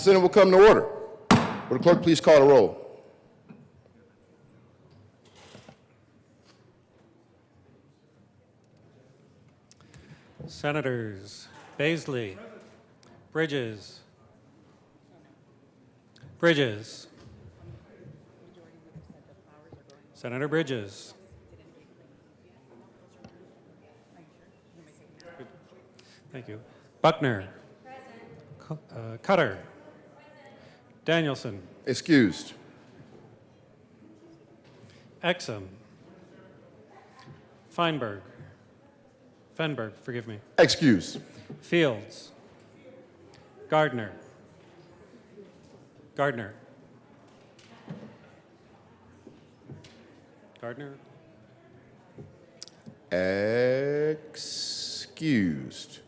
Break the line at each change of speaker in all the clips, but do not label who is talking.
Senate will come to order. Will the clerk please call the roll?
Senators Baisley, Bridges, Bridges, Senator Bridges, thank you, Buckner, Cutter, Danielson,
Excused.
Exum, Feinberg, forgive me,
Excused.
Fields, Gardner, Gardner,
Excused.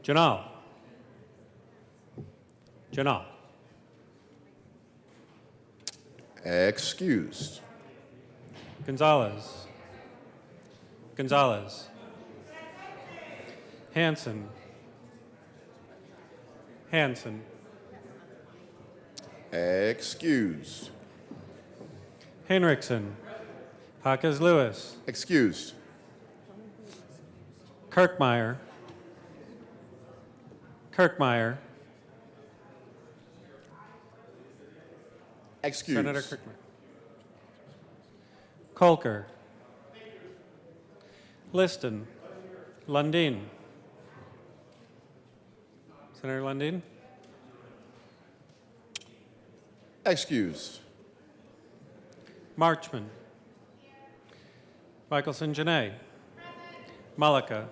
Janal,
Excused.
Gonzalez, Hanson,
Excused.
Henriksen, Hawkes Lewis,
Excused.
Kirkmeyer,
Excused.
Senator Kirkmeyer, Kolker, Liston, Lundin, Senator Lundin,
Excused.
Marchman, Michelson Janae, Malika,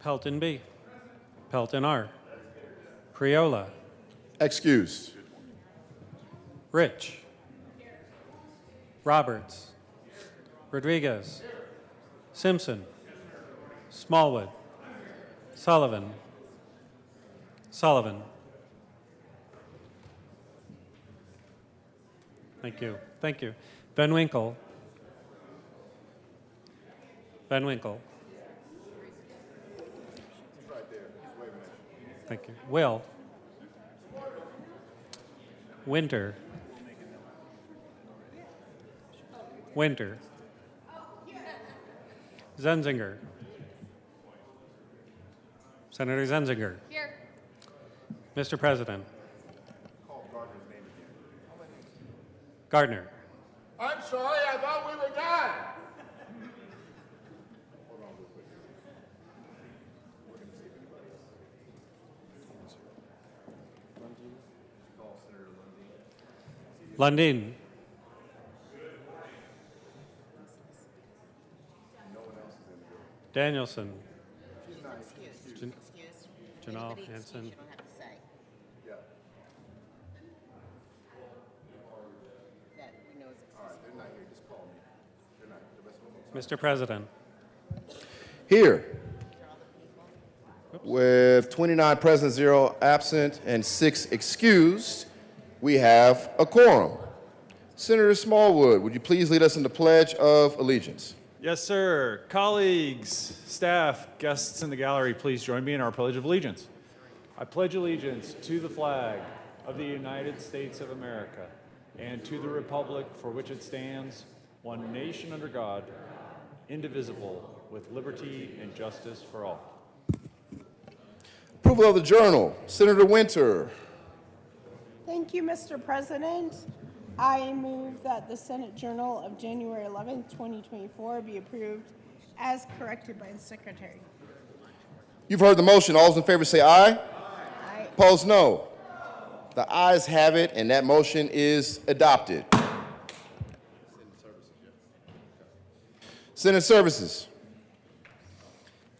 Pelton B, Pelton R, Priola,
Excused.
Rich, Roberts, Rodriguez, Simpson, Smallwood, Sullivan. Thank you. Van Winkle. Thank you. Will. Winter. Zenzinger. Senator Zenzinger.
Here.
Mr. President. Gardner.
I'm sorry, I thought we were done.
Lundin. Danielson. Janal Hanson. Mr. President.
Here. With 29 present, 0 absent, and 6 excused, we have a quorum. Senator Smallwood, would you please lead us in the Pledge of Allegiance?
Yes, sir. Colleagues, staff, guests in the gallery, please join me in our Pledge of Allegiance. I pledge allegiance to the flag of the United States of America and to the republic for which it stands, one nation under God, indivisible, with liberty and justice for all.
Approval of the Journal. Senator Winter.
Thank you, Mr. President. I move that the Senate Journal of January 11th, 2024 be approved as corrected by the Secretary.
You've heard the motion. All those in favor say aye.
Aye.
Opposed, no. The ayes have it, and that motion is adopted. Senate Services.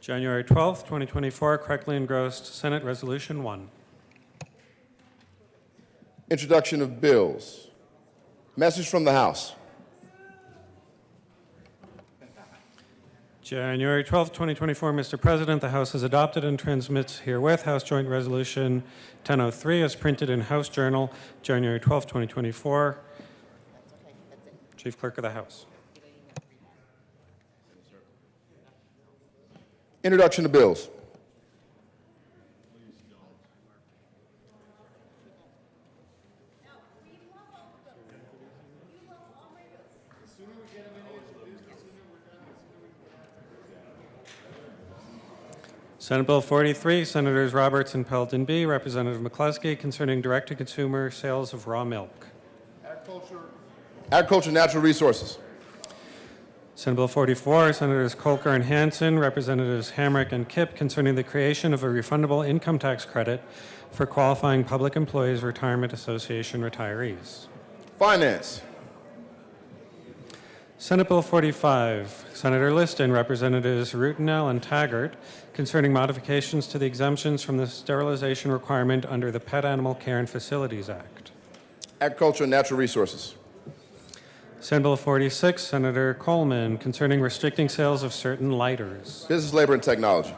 January 12th, 2024, correctly engrossed Senate Resolution 1.
Introduction of bills. Message from the House.
January 12th, 2024, Mr. President, the House has adopted and transmits herewith House Joint Resolution 1003 as printed in House Journal, January 12th, 2024. Chief Clerk of the House.
Introduction to bills.
Senate Bill 43, Senators Roberts and Pelton B., Representative McCluskey, concerning direct-to-consumer sales of raw milk.
Agriculture and Natural Resources.
Senate Bill 44, Senators Kolker and Hansen, Representatives Hamrick and Kipp, concerning the creation of a refundable income tax credit for qualifying Public Employees Retirement Association retirees.
Finance.
Senate Bill 45, Senator Liston, Representatives Rutenell and Taggart, concerning modifications to the exemptions from the sterilization requirement under the Pet Animal Care and Facilities Act.
Agriculture and Natural Resources.
Senate Bill 46, Senator Coleman, concerning restricting sales of certain lighters.
Business, Labor, and Technology.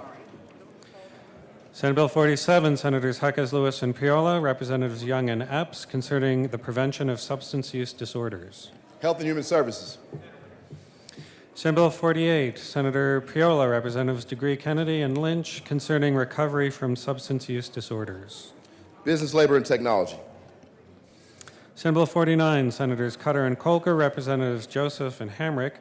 Senate Bill 47, Senators Huckes, Lewis, and Piola, Representatives Young and Epps, concerning the prevention of substance use disorders.
Health and Human Services.
Senate Bill 48, Senator Piola, Representatives Degree, Kennedy, and Lynch, concerning recovery from substance use disorders.
Business, Labor, and Technology.
Senate Bill 49, Senators Cutter and Kolker, Representatives Joseph and Hamrick,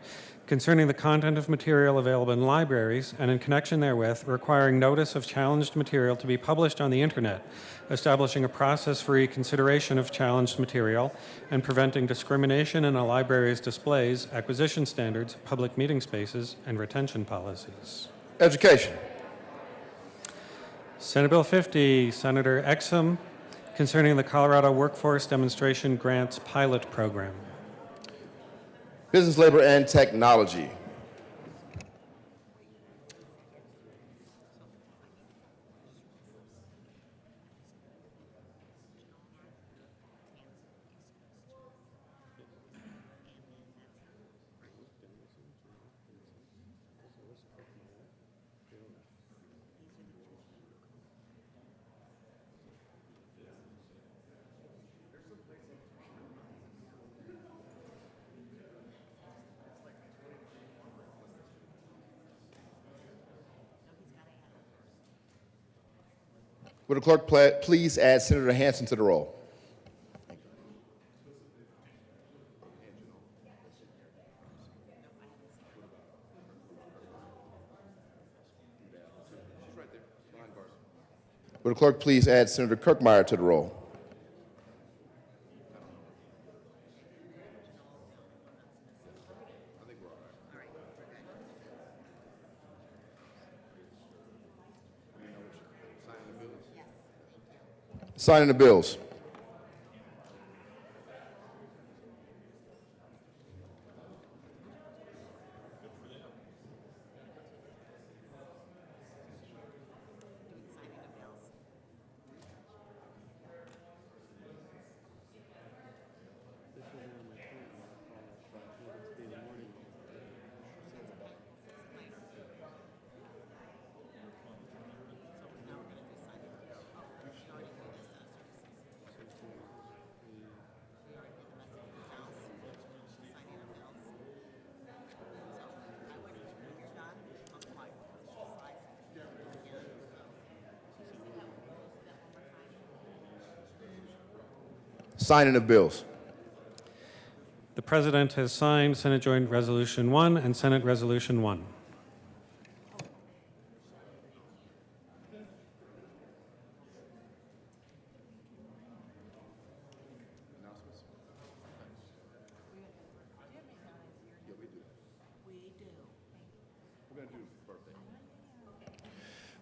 concerning the content of material available in libraries and in connection therewith requiring notice of challenged material to be published on the Internet, establishing a process for reconsideration of challenged material, and preventing discrimination in a library's displays, acquisition standards, public meeting spaces, and retention policies.
Education.
Senate Bill 50, Senator Exum, concerning the Colorado Workforce Demonstration Grants Pilot Program.
Business, Labor, and Technology. Would the clerk please add Senator Hansen to the roll? Would the clerk please add Senator Kirkmeyer to the roll? Signing the bills. Signing of bills.
The President has signed Senate Joint Resolution 1 and Senate Resolution 1.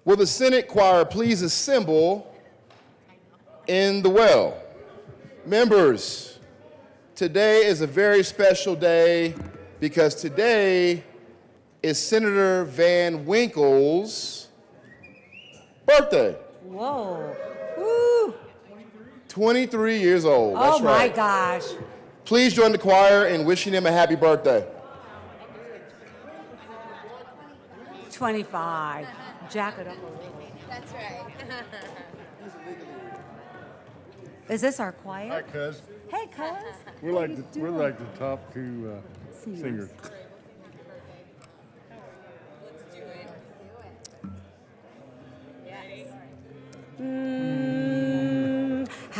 Will the Senate choir please assemble in the well? Members, today is a very special day because today is Senator Van Winkle's birthday.
Whoa. Woo.
23 years old. That's
Oh my
right.
gosh.
Please join the choir in wishing him a happy birthday.
25. Jack it up a little.
That's right.
Is this our choir?
Hi, cuz.
Hey, cuz.
We're like the top two singers.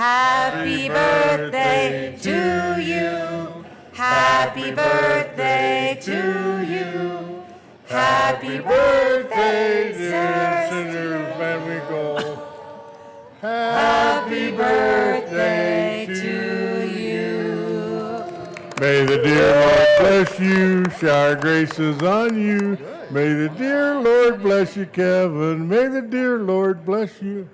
Happy birthday to you. Happy birthday to you. Happy birthday,
dear
sir.
Senator Van Winkle.
Happy birthday to you.
May the dear Lord bless you, shower graces on you. May the dear Lord bless you, Kevin. May the dear Lord bless you.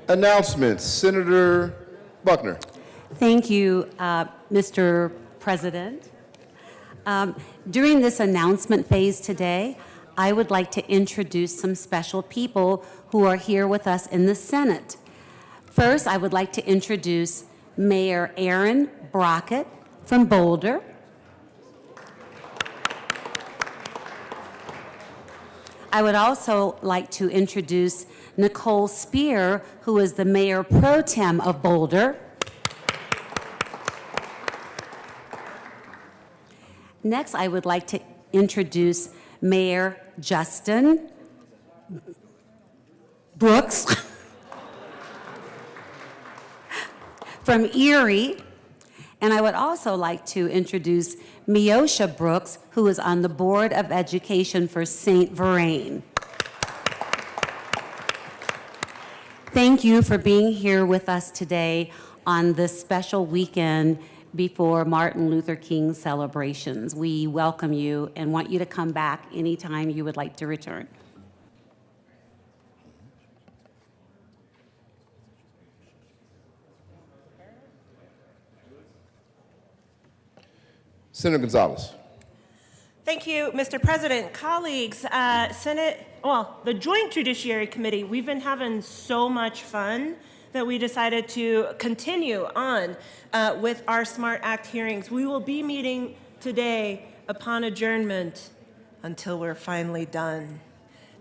Announcements. Senator Buckner.
Thank you, Mr. President. During this announcement phase today, I would like to introduce some special people who are here with us in the Senate. First, I would like to introduce Mayor Aaron Brockett from Boulder. I would also like to introduce Nicole Spear, who is the Mayor Pro Tem of Boulder. Next, I would like to introduce Mayor Justin Brooks from Erie. And I would also like to introduce Miosha Brooks, who is on the Board of Education for St. Vrain. Thank you for being here with us today on this special weekend before Martin Luther King celebrations. We welcome you and want you to come back anytime you would like to return.
Senator Gonzalez.
Thank you, Mr. President. Colleagues, the Joint Judiciary Committee, we've been having so much fun that we decided to continue on with our SMART Act hearings. We will be meeting today upon adjournment until we're finally done.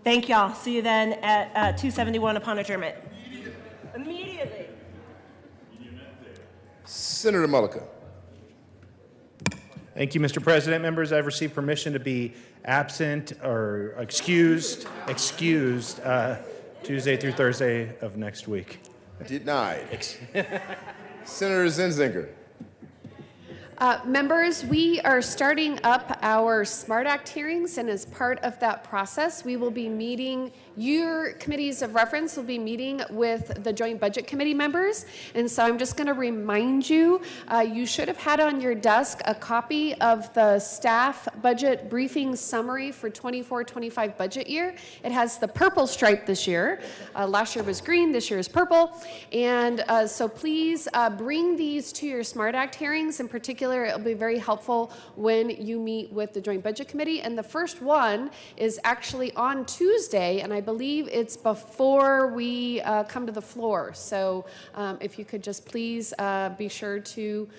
Thank y'all. See you then at 271 upon adjournment. Immediately.
Senator Mullica.
Thank you, Mr. President. Members, I've received permission to be absent or excused Tuesday through Thursday of next week.
Denied. Senator Zinzinger.
Members, we are starting up our SMART Act hearings, and as part of that process, we will be meeting, your committees of reference will be meeting with the Joint Budget Committee members. And so I'm just going to remind you, you should have had on your desk a copy of the staff budget briefing summary for 24-25 budget year. It has the purple stripe this year. Last year was green, this year is purple. And so please bring these to your SMART Act hearings. In particular, it'll be very helpful when you meet with the Joint Budget Committee. And the first one is actually on Tuesday, and I believe it's before we come to the floor. So if you could just please be sure to,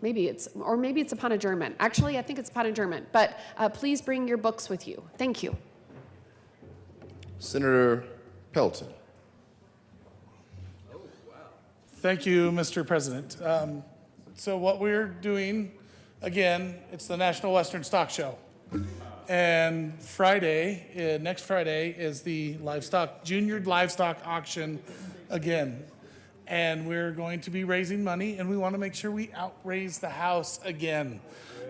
maybe it's upon adjournment. Actually, I think it's upon adjournment, but please bring your books with you. Thank you.
Senator Pelton.
Thank you, Mr. President. So what we're doing, again, it's the National Western Stock Show. And Friday, next Friday, is the junior livestock auction again. And we're going to be raising money, and we want to make sure we outraise the house again,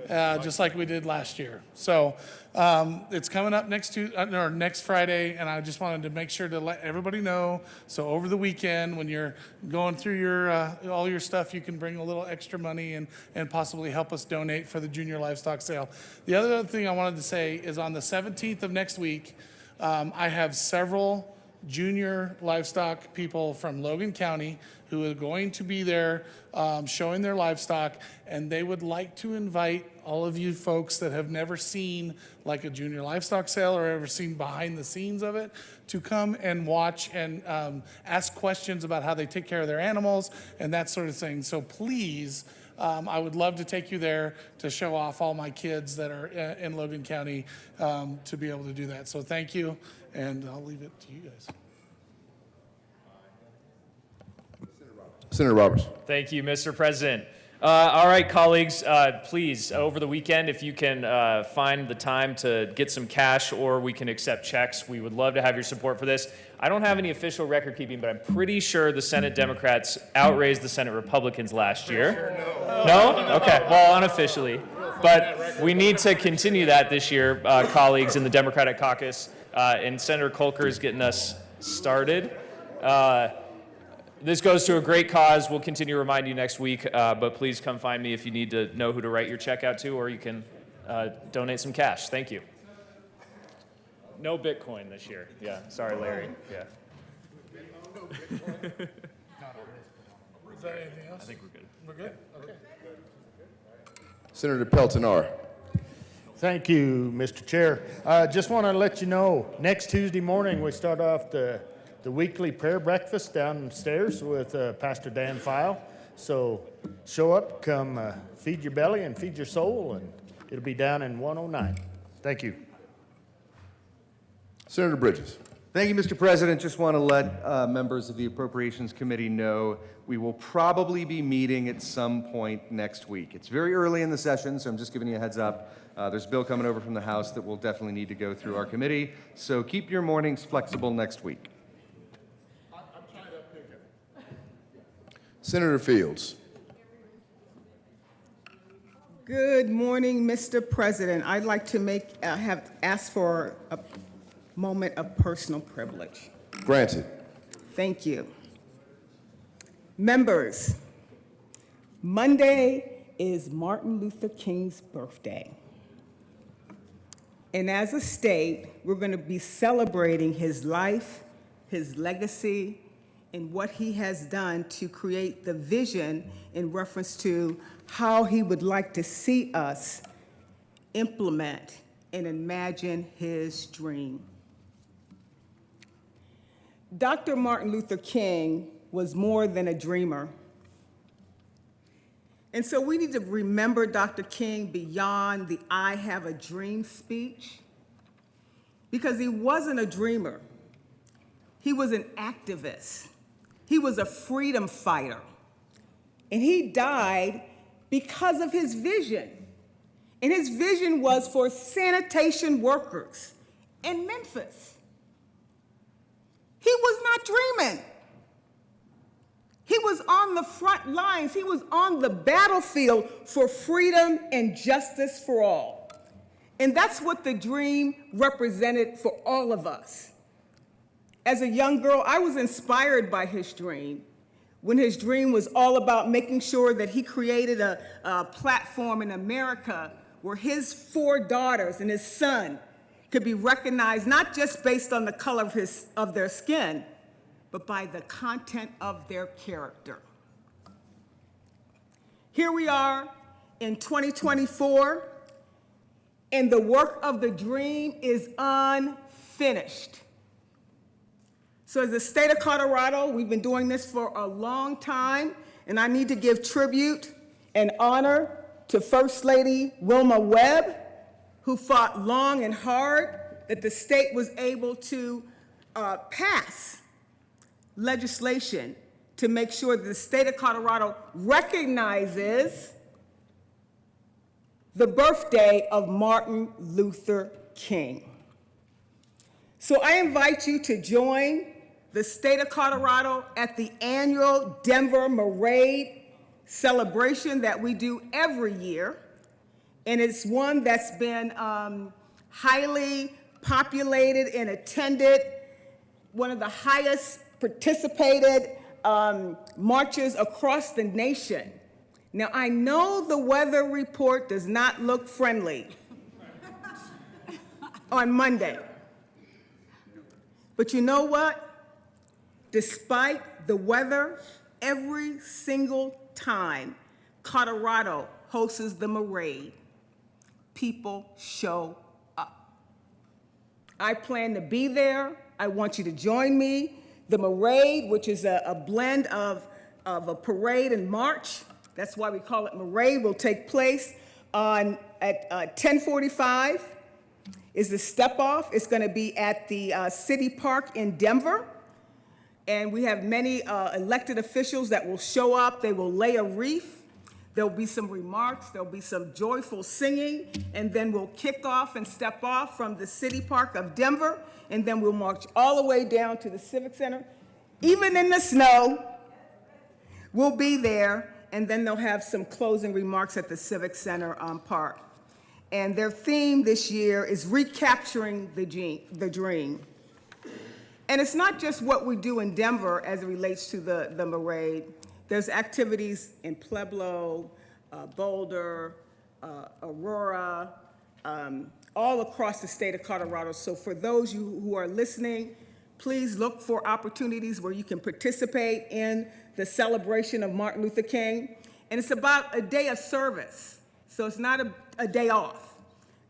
just like we did last year. So it's coming up next Friday, and I just wanted to make sure to let everybody know. So over the weekend, when you're going through your all your stuff, you can bring a little extra money and possibly help us donate for the junior livestock sale. The other thing I wanted to say is on the 17th of next week, I have several junior livestock people from Logan County who are going to be there showing their livestock, and they would like to invite all of you folks that have never seen like a junior livestock sale or ever seen behind the scenes of it to come and watch and ask questions about how they take care of their animals and that sort of thing. So please I would love to take you there to show off all my kids that are in Logan County to be able to do that. So thank you, and I'll leave it to you guys.
Senator Roberts.
Thank you, Mr. President. All right, colleagues, please, over the weekend, if you can find the time to get some cash or we can accept checks, we would love to have your support for this. I don't have any official record keeping, but I'm pretty sure the Senate Democrats outraised the Senate Republicans last year. No? Okay, well, unofficially. But we need to continue that this year, colleagues in the Democratic caucus, and Senator Kolker is getting us started. This goes to a great cause. We'll continue to remind you next week, but please come find me if you need to know who to write your check out to, or you can donate some cash. Thank you. No Bitcoin this year. Yeah, sorry, Larry. Yeah.
Is there anything else?
I think we're good.
We're good? Okay.
Senator Peltonar.
Thank you, Mr. Chair. Just want to let you know, next Tuesday morning, we start off the weekly prayer breakfast downstairs with Pastor Dan File. So show up, come feed your belly and feed your soul, and it'll be down in 109. Thank you.
Senator Bridges.
Thank you, Mr. President. Just want to let members of the Appropriations Committee know we will probably be meeting at some point next week. It's very early in the session, so I'm just giving you a heads up. There's a bill coming over from the House that will definitely need to go through our committee, so keep your mornings flexible next week.
Senator Fields.
Good morning, Mr. President. I'd like to have asked for a moment of personal privilege.
Granted.
Thank you. Members, Monday is Martin Luther King's birthday. And as a state, we're going to be celebrating his life, his legacy, and what he has done to create the vision in reference to how he would like to see us implement and imagine his dream. Dr. Martin Luther King was more than a dreamer. And so we need to remember Dr. King beyond the I have a dream speech, because he wasn't a dreamer. He was an activist. He was a freedom fighter. And he died because of his vision. And his vision was for sanitation workers in Memphis. He was not dreaming. He was on the front lines. He was on the battlefield for freedom and justice for all. And that's what the dream represented for all of us. As a young girl, I was inspired by his dream, when his dream was all about making sure that he created a platform in America where his 4 daughters and his son could be recognized not just based on the color of their skin, but by the content of their character. Here we are in 2024, and the work of the dream is unfinished. So as the state of Colorado, we've been doing this for a long time, and I need to give tribute and honor to First Lady Wilma Webb, who fought long and hard that the state was able to pass legislation to make sure that the state of Colorado recognizes the birthday of Martin Luther King. So I invite you to join the state of Colorado at the annual Denver Parade celebration that we do every year. And it's one that's been highly populated and attended, one of the highest participated marches across the nation. Now, I know the weather report does not look friendly on Monday. But you know what? Despite the weather, every single time Colorado hosts the parade, people show up. I plan to be there. I want you to join me. The parade, which is a blend of a parade and march That's why we call it Parade. Will take place at 10:45 is the step off. It's going to be at the City Park in Denver. And we have many elected officials that will show up. They will lay a wreath. There'll be some remarks. There'll be some joyful singing. And then we'll kick off and step off from the City Park of Denver. And then we'll march all the way down to the Civic Center. Even in the snow, we'll be there. And then they'll have some closing remarks at the Civic Center Park. And their theme this year is recapturing the dream. And it's not just what we do in Denver as it relates to the parade. There's activities in Pueblo, Boulder, Aurora, all across the state of Colorado. So for those who are listening, please look for opportunities where you can participate in the celebration of Martin Luther King. And it's about a day of service. So it's not a day off.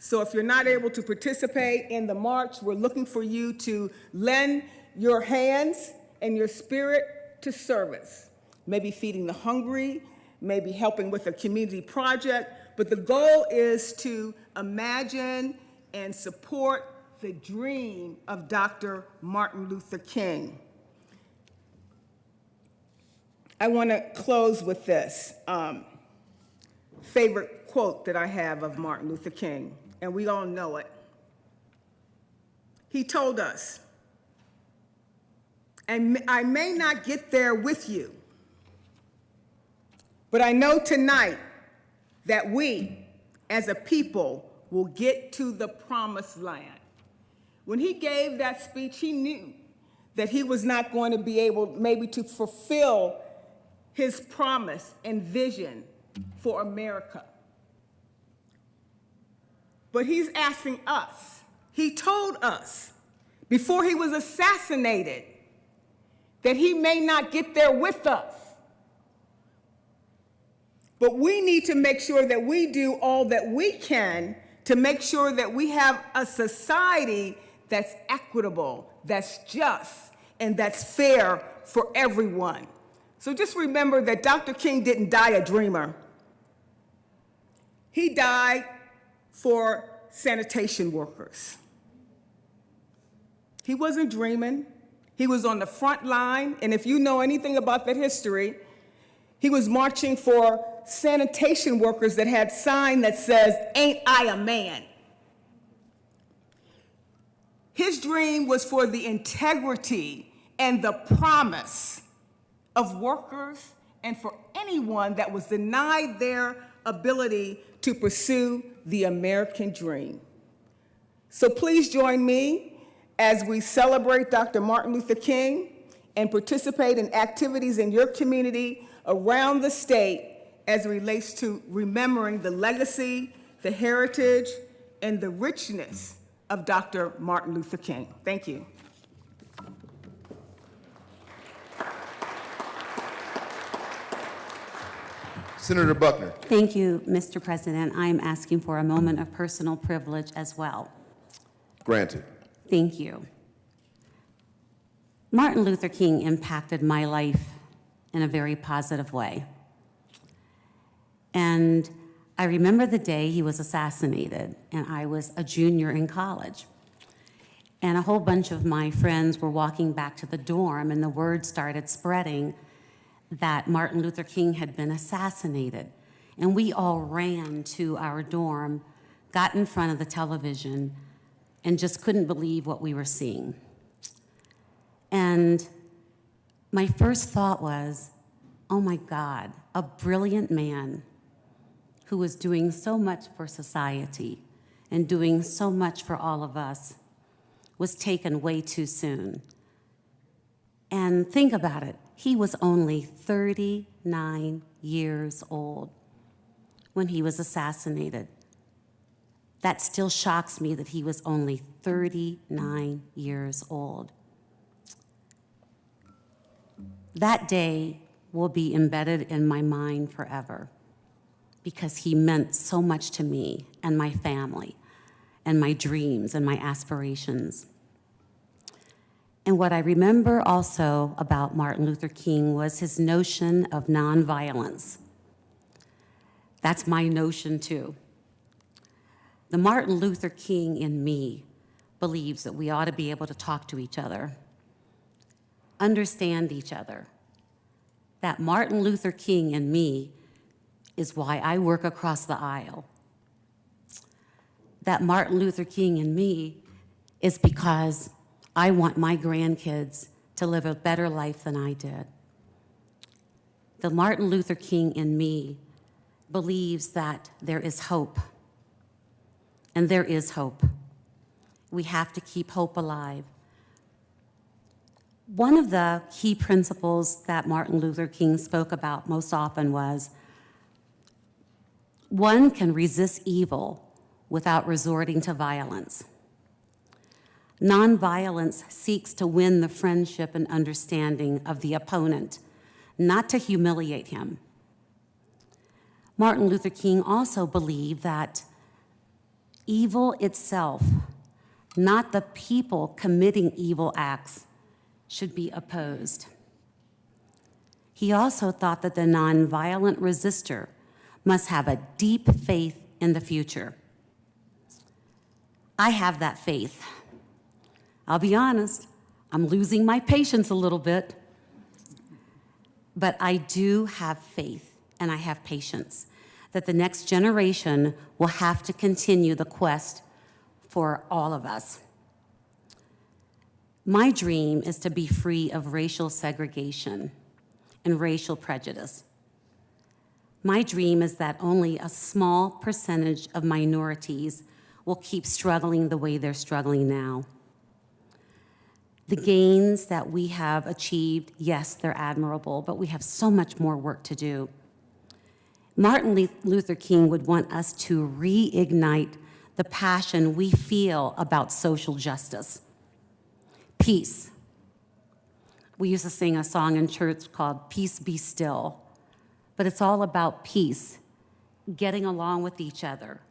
So if you're not able to participate in the march, we're looking for you to lend your hands and your spirit to service. Maybe feeding the hungry, maybe helping with a community project, but the goal is to imagine and support the dream of Dr. Martin Luther King. I want to close with this favorite quote that I have of Martin Luther King, and we all know it. He told us, "And I may not get there with you, but I know tonight that we, as a people, will get to the promised land." When he gave that speech, he knew that he was not going to be able maybe to fulfill his promise and vision for America. But he's asking us. He told us before he was assassinated that he may not get there with us. But we need to make sure that we do all that we can to make sure that we have a society that's equitable, that's just, and that's fair for everyone. So just remember that Dr. King didn't die a dreamer. He died for sanitation workers. He wasn't dreaming. He was on the front line, and if you know anything about that history, he was marching for sanitation workers that had sign that says, "Ain't I a man?" His dream was for the integrity and the promise of workers and for anyone that was denied their ability to pursue the American dream. So please join me as we celebrate Dr. Martin Luther King and participate in activities in your community around the state as it relates to remembering the legacy, the heritage, and the richness of Dr. Martin Luther King. Thank you.
Senator Buckner.
Thank you, Mr. President. I'm asking for a moment of personal privilege as well.
Granted.
Thank you. Martin Luther King impacted my life in a very positive way. And I remember the day he was assassinated, and I was a junior in college. And a whole bunch of my friends were walking back to the dorm, and the word started spreading that Martin Luther King had been assassinated. And we all ran to our dorm, got in front of the television, and just couldn't believe what we were seeing. And my first thought was, oh my God, a brilliant man who was doing so much for society and doing so much for all of us was taken way too soon. And think about it, he was only 39 years old when he was assassinated. That still shocks me that he was only 39 years old. That day will be embedded in my mind forever because he meant so much to me and my family and my dreams and my aspirations. And what I remember also about Martin Luther King was his notion of nonviolence. That's my notion too. The Martin Luther King in me believes that we ought to be able to talk to each other, understand each other. That Martin Luther King in me is why I work across the aisle. That Martin Luther King in me is because I want my grandkids to live a better life than I did. The Martin Luther King in me believes that there is hope, and there is hope. We have to keep hope alive. One of the key principles that Martin Luther King spoke about most often was, one can resist evil without resorting to violence. Nonviolence seeks to win the friendship and understanding of the opponent, not to humiliate him. Martin Luther King also believed that evil itself, not the people committing evil acts, should be opposed. He also thought that the nonviolent resistor must have a deep faith in the future. I have that faith. I'll be honest, I'm losing my patience a little bit, but I do have faith and I have patience that the next generation will have to continue the quest for all of us. My dream is to be free of racial segregation and racial prejudice. My dream is that only a small percentage of minorities will keep struggling the way they're struggling now. The gains that we have achieved, yes, they're admirable, but we have so much more work to do. Martin Luther King would want us to reignite the passion we feel about social justice. Peace. We used to sing a song in church called Peace Be Still, but it's all about peace, getting along with each other,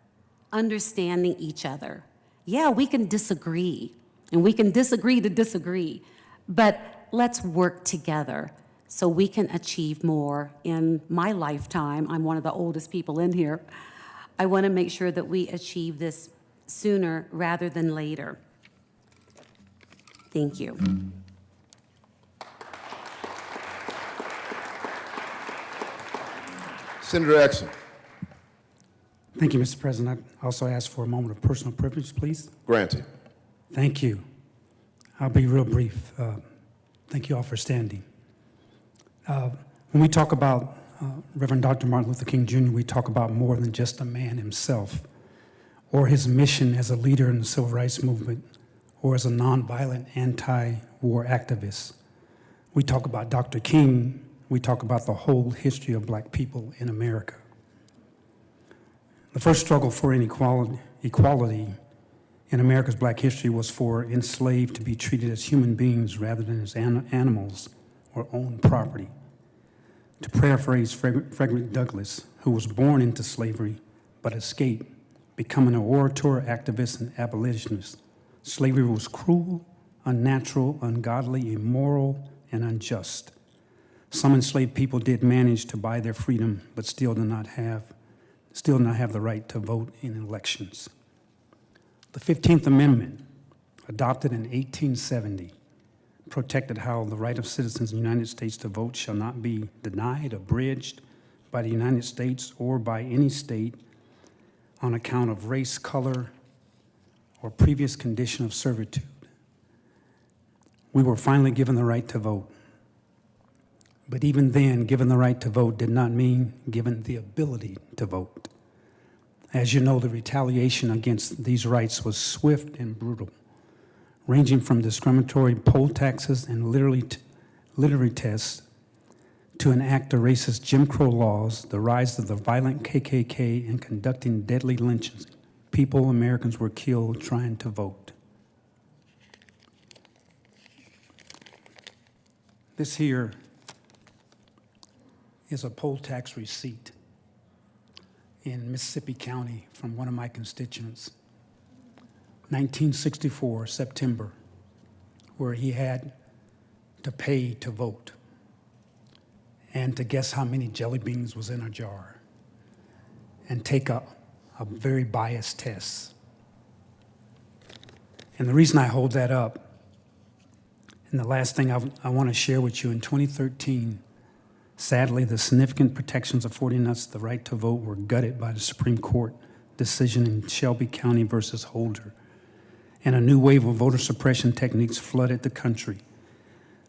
understanding each other. Yeah, we can disagree, and we can disagree to disagree, but let's work together so we can achieve more. In my lifetime, I'm one of the oldest people in here, I want to make sure that we achieve this sooner rather than later. Thank you.
Senator Exum.
Thank you, Mr. President. I also ask for a moment of personal privilege, please.
Granted.
Thank you. I'll be real brief. Thank you all for standing. When we talk about Reverend Dr. Martin Luther King Jr., we talk about more than just a man himself or his mission as a leader in the civil rights movement or as a nonviolent anti-war activist. We talk about Dr. King, we talk about the whole history of black people in America. The first struggle for equality in America's black history was for enslaved to be treated as human beings rather than as animals or owned property. To paraphrase Frederick Douglass, who was born into slavery but escaped, becoming an orator, activist, and abolitionist, slavery was cruel, unnatural, ungodly, immoral, and unjust. Some enslaved people did manage to buy their freedom, but still did not have the right to vote in elections. The 15th Amendment, adopted in 1870, protected how the right of citizens in the United States to vote shall not be denied, abridged by the United States or by any state on account of race, color, or previous condition of servitude. We were finally given the right to vote. But even then, given the right to vote did not mean given the ability to vote. As you know, the retaliation against these rights was swift and brutal, ranging from discriminatory poll taxes and literary tests to enact the racist Jim Crow laws, the rise of the violent KKK, and conducting deadly lynchings. Americans were killed trying to vote. This here is a poll tax receipt in Mississippi County from one of my constituents, 1964, September, where he had to pay to vote and to guess how many jelly beans was in a jar. and take a very biased test. And the reason I hold that up, and the last thing I want to share with you, in 2013, sadly, the significant protections affording us the right to vote were gutted by the Supreme Court decision in Shelby County versus Holder. And a new wave of voter suppression techniques flooded the country,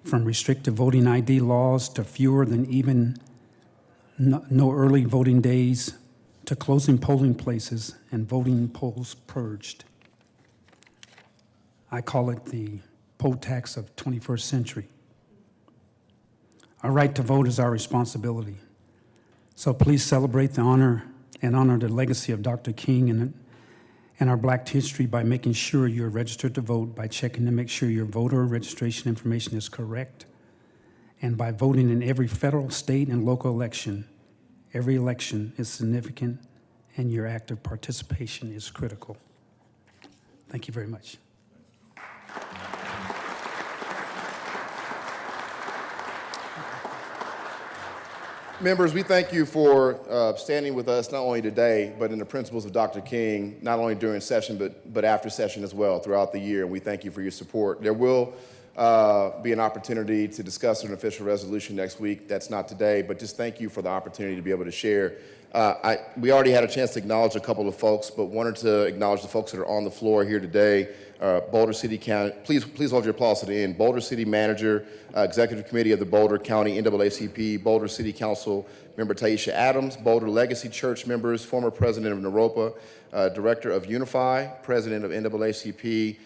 from restrictive voting ID laws to fewer than even no early voting days to closing polling places and voting polls purged. I call it the poll tax of 21st century. Our right to vote is our responsibility. So please celebrate the honor the legacy of Dr. King and our Black history by making sure you're registered to vote, by checking to make sure your voter registration information is correct, and by voting in every federal, state, and local election. Every election is significant, and your active participation is critical. Thank you very much.
Members, we thank you for standing with us not only today, but in the principles of Dr. King, not only during session, but after session as well throughout the year, and we thank you for your support. There will be an opportunity to discuss an official resolution next week. That's not today, but just thank you for the opportunity to be able to share. We already had a chance to acknowledge a couple of folks, but wanted to acknowledge the folks that are on the floor here today. Boulder City County, please hold your applause to the end. Boulder City Manager, Executive Committee of the Boulder County NAACP, Boulder City Council Member Taisha Adams, Boulder Legacy Church members, former President of Naropa, Director of Unify, President of NAACP,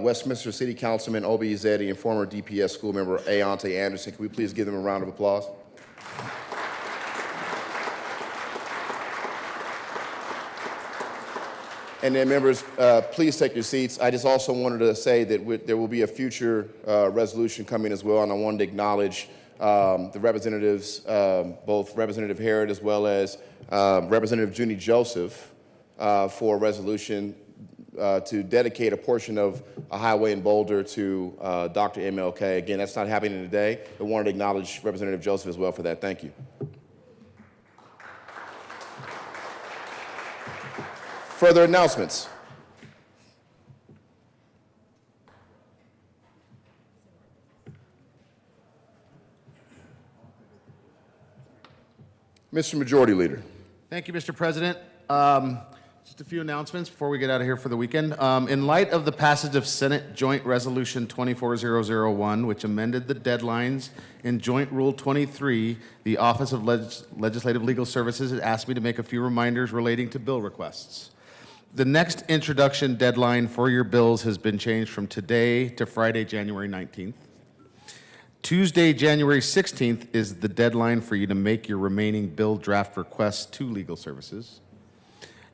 Westminster City Councilman Obi Zeddy, and former DPS school member Ayante Anderson. Can we please give them a round of applause? And then members, please take your seats. I just also wanted to say that there will be a future resolution coming as well, and I wanted to acknowledge the representatives, both Representative Herod as well as Representative Junie Joseph, for a resolution to dedicate a portion of a highway in Boulder to Dr. MLK. Again, that's not happening today, but wanted to acknowledge Representative Joseph as well for that. Thank you. Further announcements. Mr. Majority Leader.
Thank you, Mr. President. Just a few announcements before we get out of here for the weekend. In light of the passage of Senate Joint Resolution 24001, which amended the deadlines in Joint Rule 23, the Office of Legislative Legal Services has asked me to make a few reminders relating to bill requests. The next introduction deadline for your bills has been changed from today to Friday, January 19th. Tuesday, January 16th is the deadline for you to make your remaining bill draft requests to legal services.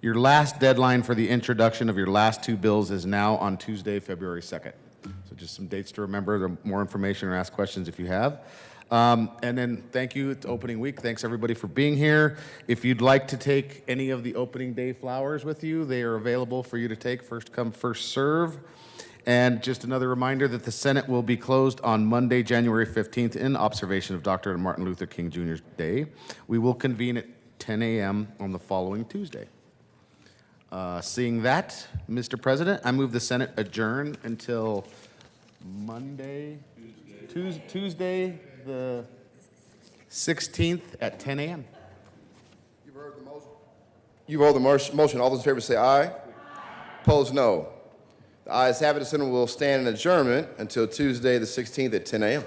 Your last deadline for the introduction of your last two bills is now on Tuesday, February 2nd. So just some dates to remember, there more information or ask questions if you have. And then thank you, it's opening week. Thanks everybody for being here. If you'd like to take any of the opening day flowers with you, they are available for you to take, first come, first serve. And just another reminder that the Senate will be closed on Monday, January 15th in observation of Dr. Martin Luther King Jr.'s Day. We will convene at 10 a.m. on the following Tuesday. Seeing that, Mr. President, I move the Senate adjourn until Monday, Tuesday the 16th at 10 a.m.
You've heard the motion. You've heard the motion. All those in favor say aye. Opposed, no. The ayes have it. The Senate will stand in adjournment until Tuesday the 16th at 10 a.m.